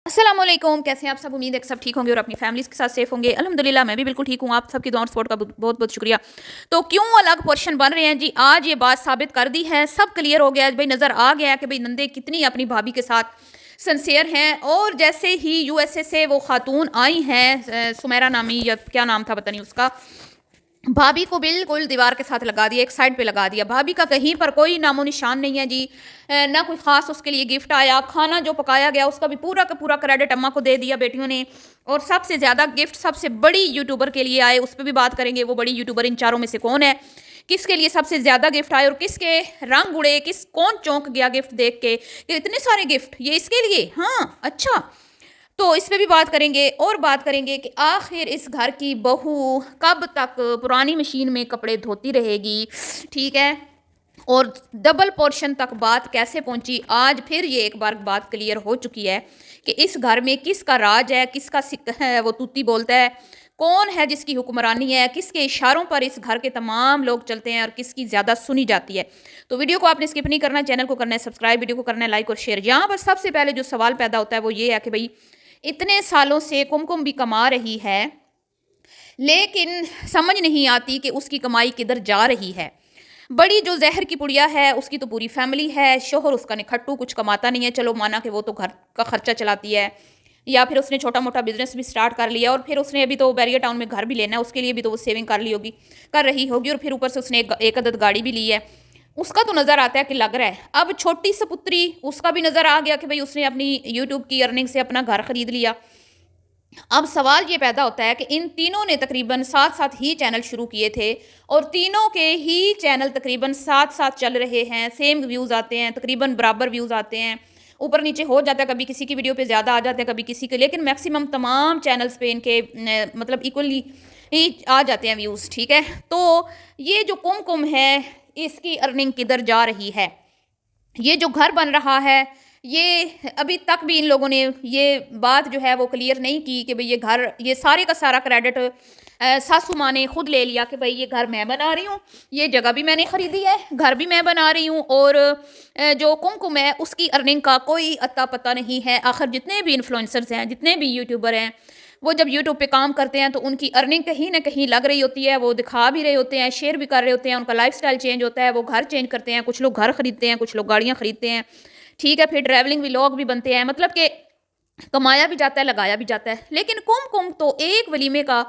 अस्सलामुअलैकुम, कैसे हैं आप सब। उम्मीद है कि सब ठीक होंगे और अपनी फैमिलीज़ के साथ सेफ होंगे। अल्हम्दुलिल्लाह मैं भी बिल्कुल ठीक हूँ। आप सबकी दुआ और सपोर्ट का बहुत बहुत शुक्रिया। तो क्यों अलग पोर्शन बन रहे हैं जी, आज ये बात साबित कर दी है, सब क्लियर हो गया है भाई, नज़र आ गया है कि भाई नंदे कितनी अपनी भाभी के साथ सिंसियर हैं। और जैसे ही यूएसए से वो खातून आई हैं, सुमेरा नामी या क्या नाम था पता नहीं उसका, भाभी को बिल्कुल दीवार के साथ लगा दिया, एक साइड पे लगा दिया। भाभी का कहीं पर कोई नामो निशान नहीं है जी। ना कोई ख़ास उसके लिए गिफ्ट आया, खाना जो पकाया गया उसका भी पूरा का पूरा क्रेडिट अम्मा को दे दिया बेटियों ने। और सबसे ज़्यादा गिफ्ट सबसे बड़ी यूट्यूबर के लिए आए, उस पर भी बात करेंगे। वो बड़ी यूट्यूबर इन चारों में से कौन है, किसके लिए सबसे ज़्यादा गिफ्ट आए और किसके रंग उड़े, कौन चौंक गया गिफ्ट देख के कि इतने सारे गिफ्ट ये इसके लिए। हाँ अच्छा, तो इस पे भी बात करेंगे। और बात करेंगे कि आखिर इस घर की बहू कब तक पुरानी मशीन में कपड़े धोती रहेगी, ठीक है। और डबल पोर्शन तक बात कैसे पहुंची, आज फिर ये एक बार बात क्लियर हो चुकी है कि इस घर में किसका राज है, किसका है वो तूती बोलता है, कौन है जिसकी हुक्मरानी है, किसके इशारों पर इस घर के तमाम लोग चलते हैं और किसकी ज़्यादा सुनी जाती है। तो वीडियो को आपने स्किप नहीं करना, चैनल को करना है सब्सक्राइब, वीडियो को करना है लाइक और शेयर। यहाँ पर सबसे पहले जो सवाल पैदा होता है वो ये है कि भाई इतने सालों से कुमकुम भी कमा रही है, लेकिन समझ नहीं आती कि उसकी कमाई किधर जा रही है। बड़ी जो जहर की पुड़िया है उसकी तो पूरी फैमिली है, शोहर उसका निखट्टू कुछ कमाता नहीं है। चलो माना कि वो तो घर का खर्चा चलाती है, या फिर उसने छोटा मोटा बिजनेस भी स्टार्ट कर लिया, और फिर उसने अभी तो बैरियर टाउन में घर भी लेना है, उसके लिए भी तो वो सेविंग कर ली होगी, कर रही होगी। और फिर ऊपर से उसने एक अदद गाड़ी भी ली है, उसका तो नज़र आता है कि लग रहा है। अब छोटी सपुत्री उसका भी नज़र आ गया कि भाई उसने अपनी यूट्यूब की अर्निंग से अपना घर खरीद लिया। अब सवाल ये पैदा होता है कि इन तीनों ने तकरीबन साथ साथ ही चैनल शुरू किए थे, और तीनों के ही चैनल तकरीबन साथ साथ चल रहे हैं, सेम व्यूज़ आते हैं, तकरीबन बराबर व्यूज़ आते हैं, ऊपर नीचे हो जाता है, कभी किसी की वीडियो पे ज़्यादा आ जाते हैं, कभी किसी के, लेकिन मैक्सिमम तमाम चैनल्स पे इनके मतलब इक्वली ही आ जाते हैं व्यूज़, ठीक है। तो ये जो कुमकुम है इसकी अर्निंग किधर जा रही है, ये जो घर बन रहा है, ये अभी तक भी इन लोगों ने ये बात जो है वो क्लियर नहीं की कि भाई ये घर, ये सारे का सारा क्रेडिट सासू माँ ने खुद ले लिया कि भाई ये घर मैं बना रही हूँ, ये जगह भी मैंने खरीदी है, घर भी मैं बना रही हूँ, और जो कुमकुम है उसकी अर्निंग का कोई अता पता नहीं है। आखिर जितने भी इन्फ्लुएंसर्स हैं, जितने भी यूट्यूबर हैं, वो जब यूट्यूब पे काम करते हैं तो उनकी अर्निंग कहीं ना कहीं लग रही होती है, वो दिखा भी रहे होते हैं, शेयर भी कर रहे होते हैं, उनका लाइफस्टाइल चेंज होता है, वो घर चेंज करते हैं, कुछ लोग घर खरीदते हैं, कुछ लोग गाड़ियाँ खरीदते हैं, ठीक है। फिर ट्रैवलिंग व्लॉग भी बनते हैं, मतलब कि कमाया भी जाता है, लगाया भी जाता है। लेकिन कुमकुम तो एक वलीमे का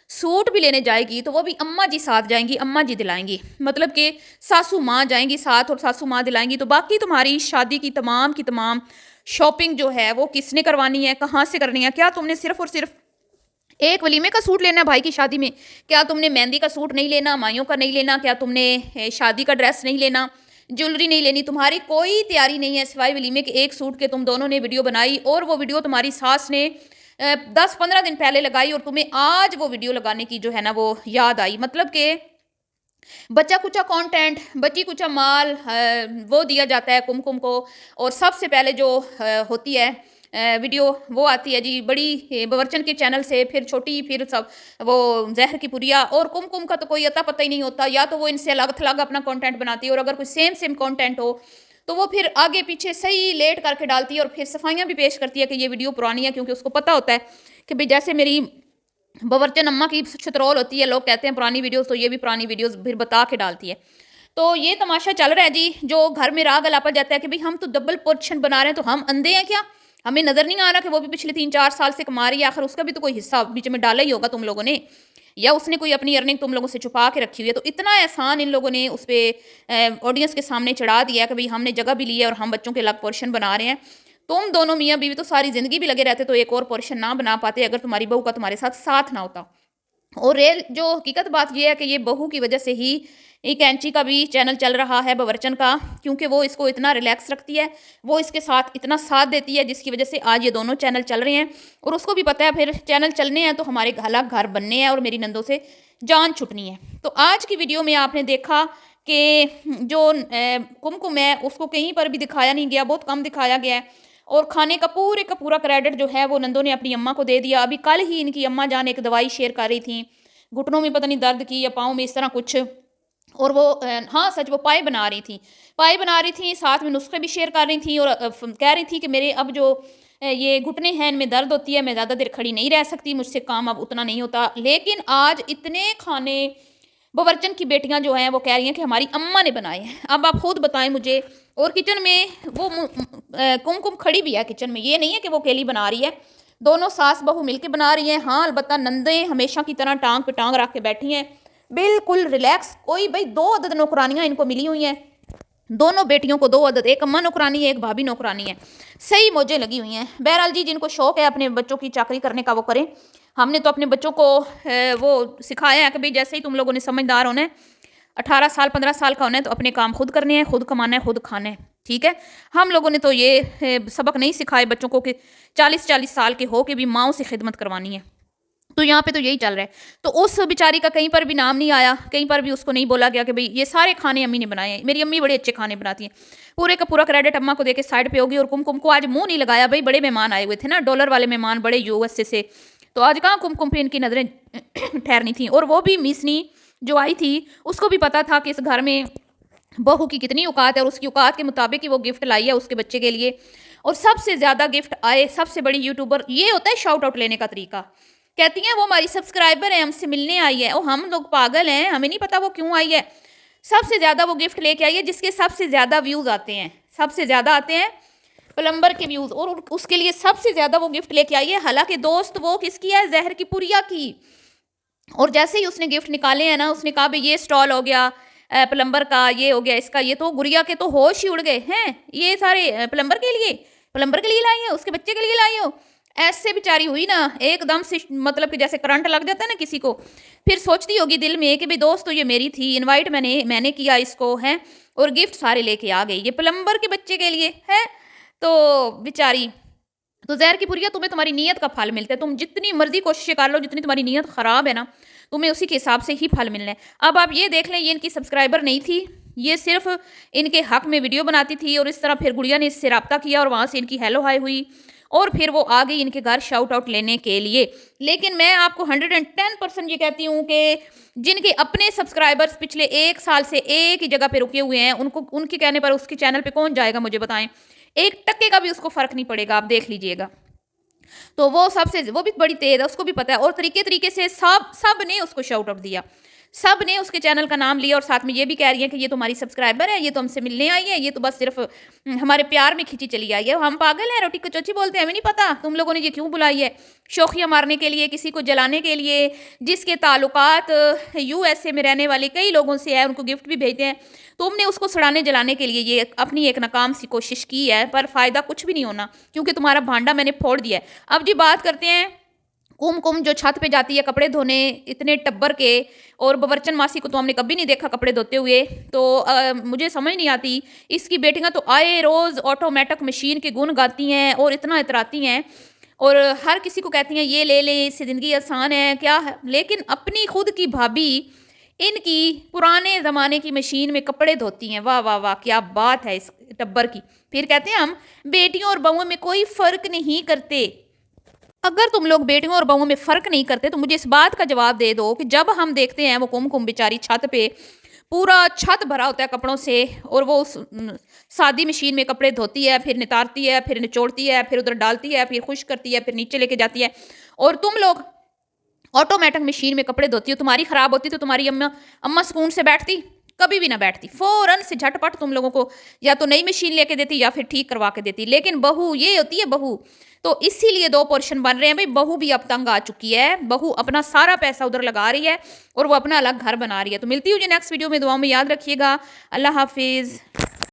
सूट भी लेने जाएगी तो वो भी अम्मा जी साथ जाएंगी, अम्मा जी दिलाएंगी, मतलब कि सासू माँ जाएंगी साथ और सासू माँ दिलाएंगी। तो बाकी तुम्हारी शादी की तमाम शॉपिंग जो है वो किसने करवानी है, कहाँ से करनी है? क्या तुमने सिर्फ और सिर्फ एक वलीमे का सूट लेना है भाई की शादी में? क्या तुमने मेहंदी का सूट नहीं लेना, माइयों का नहीं लेना? क्या तुमने शादी का ड्रेस नहीं लेना, ज्वेलरी नहीं लेनी? तुम्हारी कोई तैयारी नहीं है सिवाय वलीमे के एक सूट के। तुम दोनों ने वीडियो बनाई और वो वीडियो तुम्हारी सास ने 10-15 दिन पहले लगाई, और तुम्हें आज वो वीडियो लगाने की जो है ना वो याद आई। मतलब कि बच्चा कुचा कंटेंट, बच्ची कुचा माल वो दिया जाता है कुमकुम को। और सबसे पहले जो होती है वीडियो, वो आती है जी बड़ी बवर्चन के चैनल से, फिर छोटी, फिर सब वो जहर की पुरिया। और कुमकुम का तो कोई अता पता ही नहीं होता, या तो वो इनसे अलग थलग अपना कंटेंट बनाती है, और अगर कोई सेम सेम कंटेंट हो तो वो फिर आगे पीछे सही लेट करके डालती है, और फिर सफाइयाँ भी पेश करती है कि ये वीडियो पुरानी है, क्योंकि उसको पता होता है कि भाई जैसे मेरी बवर्चन अम्मा की शतरौल होती है, लोग कहते हैं पुरानी वीडियोस, तो ये भी पुरानी वीडियोस फिर बता के डालती है। तो ये तमाशा चल रहा है जी, जो घर में राग अलापा जाता है कि भाई हम तो डबल पोर्शन बना रहे हैं, तो हम अंधे हैं क्या? हमें नजर नहीं आ रहा कि वो भी पिछले 3-4 साल से कमा रही है? आखिर उसका भी तो कोई हिस्सा बीच में डाला ही होगा तुम लोगों ने, या उसने कोई अपनी अर्निंग तुम लोगों से छुपा के रखी हुई है। तो इतना एहसान इन लोगों ने उस पर ऑडियंस के सामने चढ़ा दिया कि भाई हमने जगह भी ली है और हम बच्चों के अलग पोर्शन बना रहे हैं। तुम दोनों मियाँ बीवी तो सारी जिंदगी भी लगे रहते तो एक और पोर्शन ना बना पाते, अगर तुम्हारी बहू का तुम्हारे साथ साथ ना होता। और रेल जो हकीकत बात ये है कि ये बहू की वजह से ही एक कैंची का भी चैनल चल रहा है, बवर्चन का, क्योंकि वो इसको इतना रिलैक्स रखती है, वो इसके साथ इतना साथ देती है, जिसकी वजह से आज ये दोनों चैनल चल रहे हैं। और उसको भी पता है फिर चैनल चलने हैं तो हमारे अलग घर बनने हैं और मेरी नंदों से जान छुटनी है। तो आज की वीडियो में आपने देखा कि जो कुमकुम है उसको कहीं पर भी दिखाया नहीं गया, बहुत कम दिखाया गया है, और खाने का पूरा क्रेडिट जो है वो नंदों ने अपनी अम्मा को दे दिया। अभी कल ही इनकी अम्मा जान एक दवाई शेयर कर रही थी, घुटनों में पता नहीं दर्द की या पाँव में इस तरह कुछ, और वो हाँ सच, वो पाए बना रही थी, पाए बना रही थी, साथ में नुस्खे भी शेयर कर रही थी, और कह रही थी कि मेरे अब जो ये घुटने हैं, इनमें दर्द होती है, मैं ज़्यादा देर खड़ी नहीं रह सकती, मुझसे काम अब उतना नहीं होता। लेकिन आज इतने खाने बावर्चन की बेटियां जो हैं वो कह रही हैं कि हमारी अम्मा ने बनाए हैं। अब आप खुद बताएं मुझे। और किचन में वो कुमकुम खड़ी भी है किचन में, ये नहीं है कि वो अकेली बना रही है, दोनों सास बहू मिलके बना रही हैं। हाँ अलबत्ता नंदें हमेशा की तरह टांग पे टांग रख के बैठी हैं, बिल्कुल रिलैक्स। कोई भाई 2 अदद नौकरानियां इनको मिली हुई हैं, दोनों बेटियों को 2 अदद, एक अम्मा नौकरानी है, एक भाभी नौकरानी है, सही मौजें लगी हुई हैं। बहरहाल जी, जिनको शौक है अपने बच्चों की चाकरी करने का वो करें। हमने तो अपने बच्चों को वो सिखाया है कि भाई जैसे ही तुम लोगों ने समझदार होना है, 18 साल 15 साल का होना है, तो अपने काम खुद करने हैं, खुद कमाना है, खुद खाना है, ठीक है। हम लोगों ने तो ये सबक नहीं सिखाए बच्चों को कि 40-40 साल के हो के भी माओ से खिदमत करवानी है। तो यहाँ पे तो यही चल रहा है। तो उस बेचारी का कहीं पर भी नाम नहीं आया, कहीं पर भी उसको नहीं बोला गया कि भाई ये सारे खाने अम्मी ने बनाए हैं। मेरी अम्मी बड़े अच्छे खाने बनाती हैं। पूरे का पूरा क्रेडिट अम्मा को देके साइड पे होगी। और कुमकुम को आज मुंह नहीं लगाया, भाई बड़े मेहमान आए हुए थे ना, डॉलर वाले मेहमान, बड़े यूएसए से, तो आज कहाँ कुमकुम पे इनकी नजरें ठहरनी थी। और वो भी मिसनी जो आई थी, उसको भी पता था कि इस घर में बहू की कितनी औकात है, और उसकी औकात के मुताबिक ही वो गिफ्ट लाई है उसके बच्चे के लिए। और सबसे ज्यादा गिफ्ट आए सबसे बड़ी यूट्यूबर। ये होता है शाउट आउट लेने का तरीका। कहती हैं वो हमारी सब्सक्राइबर है, हमसे मिलने आई है, और हम लोग पागल हैं, हमें नहीं पता वो क्यों आई है। सबसे ज्यादा वो गिफ्ट लेके आई है जिसके सबसे ज्यादा व्यूज आते हैं, सबसे ज्यादा आते हैं प्लम्बर के व्यूज, और उसके लिए सबसे ज्यादा वो गिफ्ट लेके आई है। हालांकि दोस्त वो किसकी है, जहर की पुरिया की। और जैसे ही उसने गिफ्ट निकाले हैं ना, उसने कहा भाई ये स्टॉल हो गया प्लम्बर का, ये हो गया इसका, ये तो गुड़िया के तो होश ही उड़ गए हैं। ये सारे प्लम्बर के लिए लाई है, उसके बच्चे के लिए लाई हो। ऐसे बेचारी हुई ना एकदम से, मतलब कि जैसे करंट लग जाता है ना किसी को। फिर सोचती होगी दिल में कि भाई दोस्त तो ये मेरी थी, इनवाइट मैंने किया इसको है, और गिफ्ट सारे लेके आ गई, ये प्लम्बर के बच्चे के लिए है। तो बेचारी, तो जहर की पुरिया, तुम्हें तुम्हारी नीयत का फल मिलता है। तुम जितनी मर्जी कोशिशें कर लो, जितनी तुम्हारी नीयत खराब है ना, तुम्हें उसी के हिसाब से ही फल मिलना है। अब आप ये देख लें, ये इनकी सब्सक्राइबर नहीं थी, ये सिर्फ इनके हक में वीडियो बनाती थी। और इस तरह फिर गुड़िया ने इससे रब्ता किया, और वहाँ से इनकी हेलो हाय हुई, और फिर वो आ गई इनके घर शाउट आउट लेने के लिए। लेकिन मैं आपको 110% ये कहती हूँ कि जिनके अपने सब्सक्राइबर्स पिछले 1 साल से एक ही जगह पे रुके हुए हैं, उनको उनके कहने पर उसके चैनल पे कौन जाएगा, मुझे बताएं। 1% का भी उसको फर्क नहीं पड़ेगा, आप देख लीजिएगा। तो वो भी बड़ी तेज है, उसको भी पता है। और तरीके से सब ने उसको शाउट आउट दिया, सब ने उसके चैनल का नाम लिया, और साथ में ये भी कह रही है कि ये तो हमारी सब्सक्राइबर है, ये तो हमसे मिलने आई है, ये तो बस सिर्फ हमारे प्यार में खिंची चली आई है। हम पागल हैं, रोटी को चोची बोलते हैं, हमें नहीं पता तुम लोगों ने ये क्यों बुलाई है। शोखियाँ मारने के लिए, किसी को जलाने के लिए, जिसके ताल्लुकात यूएसए में रहने वाले कई लोगों से है, उनको गिफ्ट भी भेजते हैं। तुमने उसको सड़ाने जलाने के लिए ये अपनी एक नाकाम सी कोशिश की है, पर फ़ायदा कुछ भी नहीं होना, क्योंकि तुम्हारा भांडा मैंने फोड़ दिया है। अब जी बात करते हैं कुमकुम जो छत पे जाती है कपड़े धोने, इतने टब्बर के। और बवर्चन मासी को तो हमने कभी नहीं देखा कपड़े धोते हुए। तो मुझे समझ नहीं आती, इसकी बेटियां तो आए रोज़ ऑटोमेटिक मशीन के गुण गाती हैं और इतना इतराती हैं, और हर किसी को कहती हैं ये ले लें, इससे ज़िंदगी आसान है क्या है। लेकिन अपनी खुद की भाभी इनकी पुराने ज़माने की मशीन में कपड़े धोती हैं। वाह वाह वाह, क्या बात है इस टब्बर की। फिर कहते हैं हम बेटियों और बहुओं में कोई फ़र्क नहीं करते। अगर तुम लोग बेटियों और बहुओं में फ़र्क नहीं करते तो मुझे इस बात का जवाब दे दो कि जब हम देखते हैं वो कुमकुम बेचारी छत पे, पूरा छत भरा होता है कपड़ों से, और वो उस सादी मशीन में कपड़े धोती है, फिर नितारती है, फिर निचोड़ती है, फिर उधर डालती है, फिर खुश करती है, फिर नीचे लेके जाती है, और तुम लोग ऑटोमेटिक मशीन में कपड़े धोती हो। तुम्हारी ख़राब होती तो तुम्हारी अम्मा सुकून से बैठती, कभी भी ना बैठती, फ़ौरन से झटपट तुम लोगों को या तो नई मशीन लेके देती या फिर ठीक करवा के देती। लेकिन बहू ये होती है बहू, तो इसीलिए 2 पोर्शन बन रहे हैं भाई। बहू भी अब तंग आ चुकी है, बहू अपना सारा पैसा उधर लगा रही है और वो अपना अलग घर बना रही है। तो मिलती हूँ जी नेक्स्ट वीडियो में, दुआओं में याद रखिएगा। अल्लाह हाफिज़।